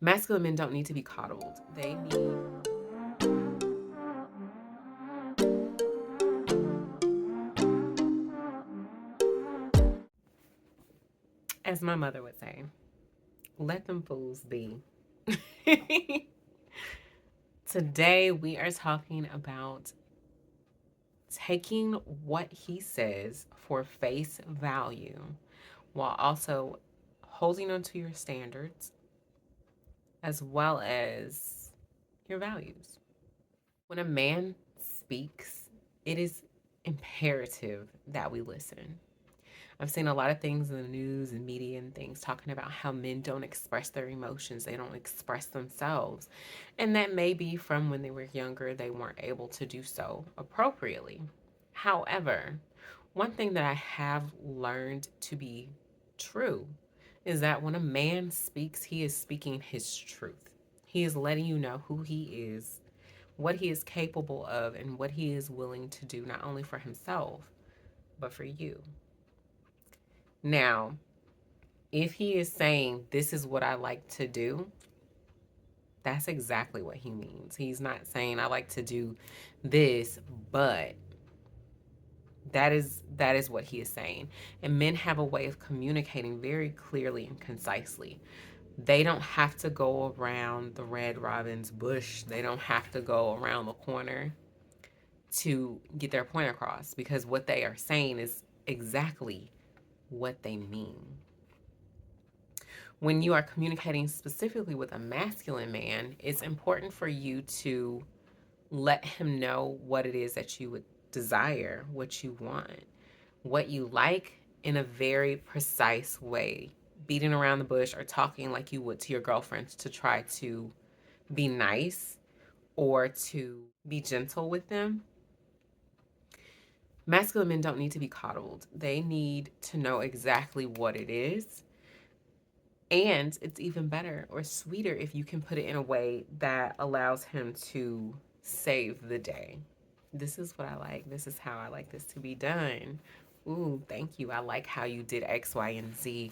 Masculine men don't need to be coddled. They need, as my mother would say, let them fools be. Today, we are talking about taking what he says for face value while also holding on to your standards as well as your values. When a man speaks, it is imperative that we listen. I've seen a lot of things in the news and media and things talking about how men don't express their emotions, they don't express themselves. And that may be from when they were younger, they weren't able to do so appropriately. However, one thing that I have learned to be true is that when a man speaks, he is speaking his truth. He is letting you know who he is, what he is capable of, and what he is willing to do, not only for himself, but for you. Now, if he is saying, this is what I like to do, that's exactly what he means. He's not saying, I like to do this, but that is what he is saying. And men have a way of communicating very clearly and concisely. They don't have to go around the red robin's bush. They don't have to go around the corner to get their point across, because what they are saying is exactly what they mean. When you are communicating specifically with a masculine man, it's important for you to let him know what it is that you would desire, what you want, what you like, in a very precise way. Beating around the bush or talking like you would to your girlfriends to try to be nice or to be gentle with them. Masculine men don't need to be coddled. They need to know exactly what it is. And it's even better or sweeter if you can put it in a way that allows him to save the day. This is what I like. This is how I like this to be done. Ooh, thank you. I like how you did X, Y, and Z.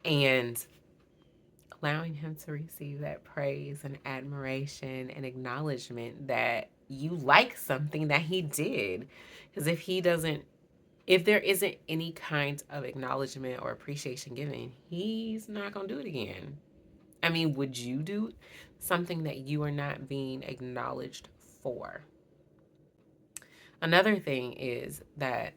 And allowing him to receive that praise and admiration and acknowledgement that you like something that he did. Because if there isn't any kind of acknowledgement or appreciation given, he's not going to do it again. I mean, would you do something that you are not being acknowledged for? Another thing is that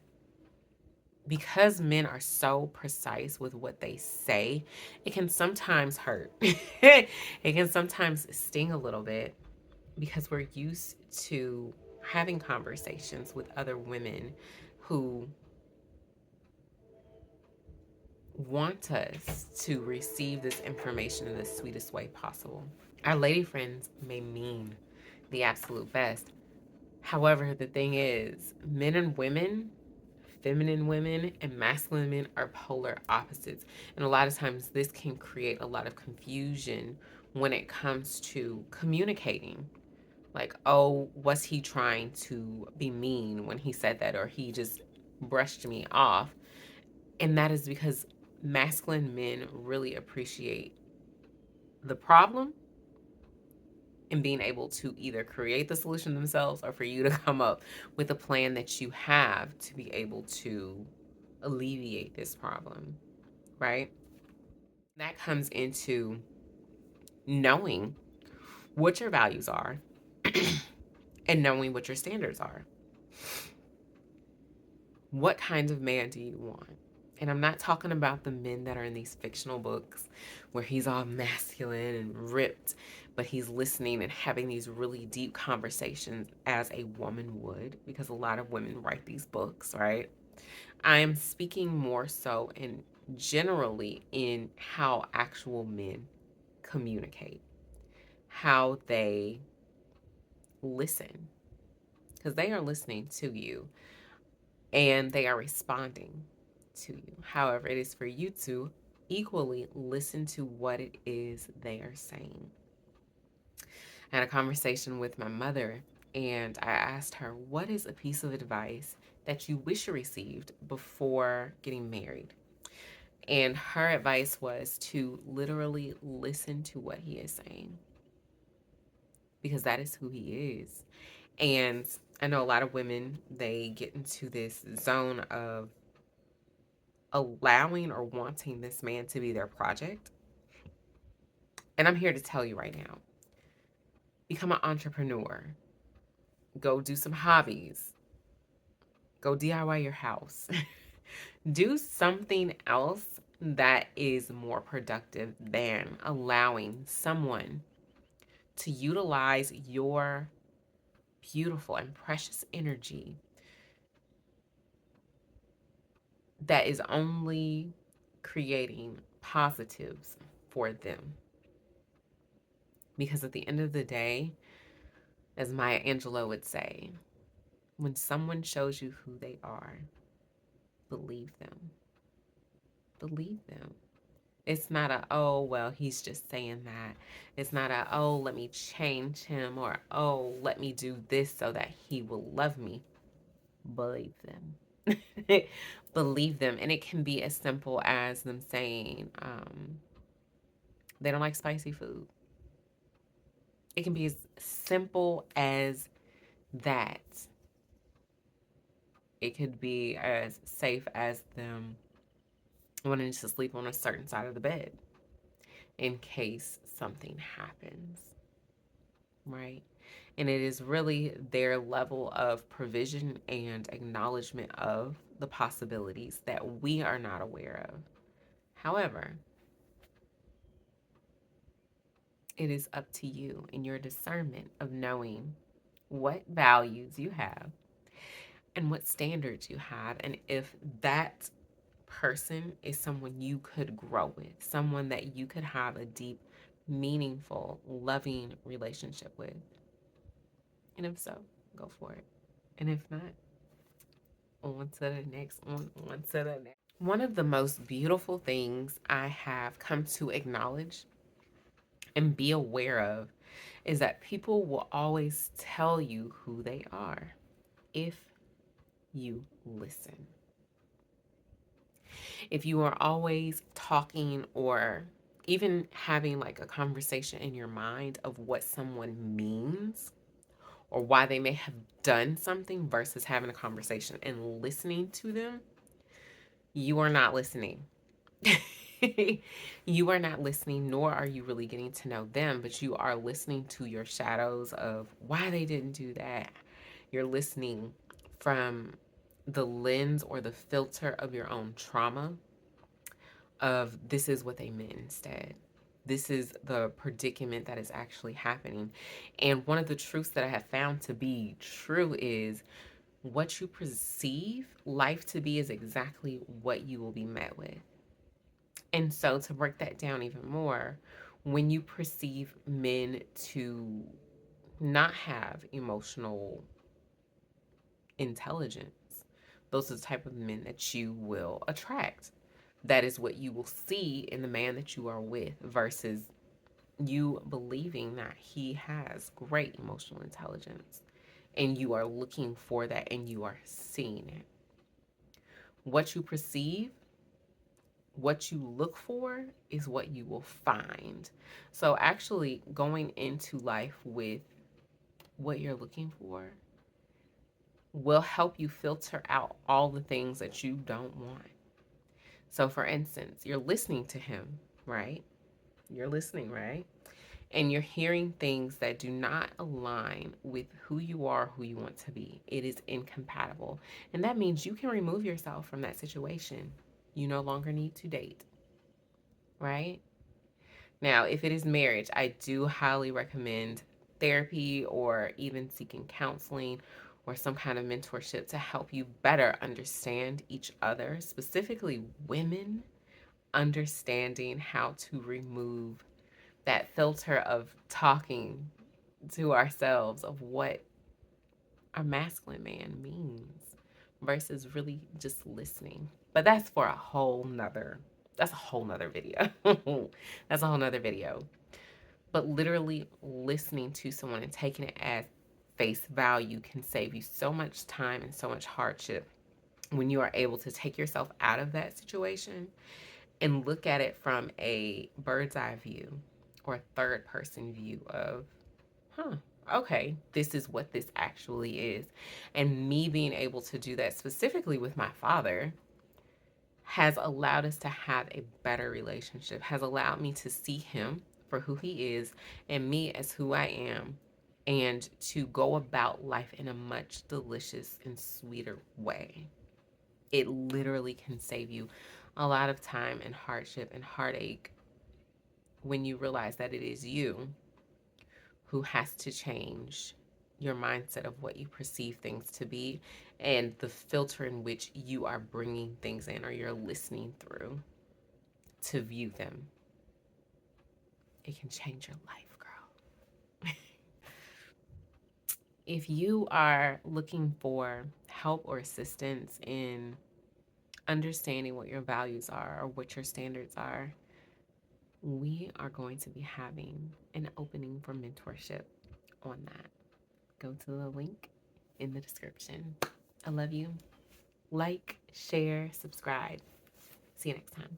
because men are so precise with what they say, it can sometimes hurt. It can sometimes sting a little bit because we're used to having conversations with other women who want us to receive this information in the sweetest way possible. Our lady friends may mean the absolute best. However, the thing is, men and women, feminine women and masculine men are polar opposites. And a lot of times this can create a lot of confusion when it comes to communicating. Like, oh, was he trying to be mean when he said that, or he just brushed me off? And that is because masculine men really appreciate the problem and being able to either create the solution themselves or for you to come up with a plan that you have to be able to alleviate this problem, right? That comes into knowing what your values are and knowing what your standards are. What kind of man do you want? And I'm not talking about the men that are in these fictional books where he's all masculine and ripped, but he's listening and having these really deep conversations as a woman would, because a lot of women write these books, right? I am speaking more so in generally in how actual men communicate, how they listen, because they are listening to you and they are responding to you. However, it is for you to equally listen to what it is they are saying. I had a conversation with my mother and I asked her, what is a piece of advice that you wish you received before getting married? And her advice was to literally listen to what he is saying, because that is who he is. And I know a lot of women, they get into this zone of allowing or wanting this man to be their project. And I'm here to tell you right now, become an entrepreneur, go do some hobbies, go DIY your house, do something else that is more productive than allowing someone to utilize your beautiful and precious energy that is only creating positives for them. Because at the end of the day, as Maya Angelou would say, when someone shows you who they are, believe them. Believe them. It's not a, oh, well, he's just saying that. It's not a, oh, let me change him, or, oh, let me do this so that he will love me. Believe them. Believe them. And it can be as simple as them saying they don't like spicy food. It can be as simple as that. It could be as safe as them wanting to sleep on a certain side of the bed in case something happens, right? And it is really their level of provision and acknowledgement of the possibilities that we are not aware of. However, it is up to you in your discernment of knowing what values you have and what standards you have, and if that person is someone you could grow with, someone that you could have a deep, meaningful, loving relationship with. And if so, go for it. And if not, on to the next one, on to the next. One of the most beautiful things I have come to acknowledge and be aware of is that people will always tell you who they are if you listen. If you are always talking or even having like a conversation in your mind of what someone means or why they may have done something versus having a conversation and listening to them, you are not listening. You are not listening, nor are you really getting to know them, but you are listening to your shadows of why they didn't do that. You're listening from the lens or the filter of your own trauma of this is what they meant instead. This is the predicament that is actually happening. And one of the truths that I have found to be true is what you perceive life to be is exactly what you will be met with. And so, to break that down even more, when you perceive men to not have emotional intelligence, those are the type of men that you will attract. That is what you will see in the man that you are with versus you believing that he has great emotional intelligence and you are looking for that and you are seeing it. What you perceive, what you look for is what you will find. So, actually, going into life with what you're looking for will help you filter out all the things that you don't want. So, for instance, you're listening to him, right? You're listening, right? And you're hearing things that do not align with who you are, who you want to be. It is incompatible. And that means you can remove yourself from that situation. You no longer need to date, right? Now, if it is marriage, I do highly recommend therapy or even seeking counseling or some kind of mentorship to help you better understand each other, specifically women, understanding how to remove that filter of talking to ourselves of what a masculine man means versus really just listening. But that's for a whole nother, that's a whole nother video. That's a whole nother video. But literally listening to someone and taking it as face value can save you so much time and so much hardship when you are able to take yourself out of that situation and look at it from a bird's eye view or a third person view of, huh, okay, this is what this actually is. And me being able to do that specifically with my father has allowed us to have a better relationship, has allowed me to see him for who he is and me as who I am, and to go about life in a much delicious and sweeter way. It literally can save you a lot of time and hardship and heartache when you realize that it is you who has to change your mindset of what you perceive things to be and the filter in which you are bringing things in or you're listening through to view them. It can change your life, girl. If you are looking for help or assistance in understanding what your values are or what your standards are, we are going to be having an opening for mentorship on that. Go to the link in the description. I love you. Like, share, subscribe. See you next time.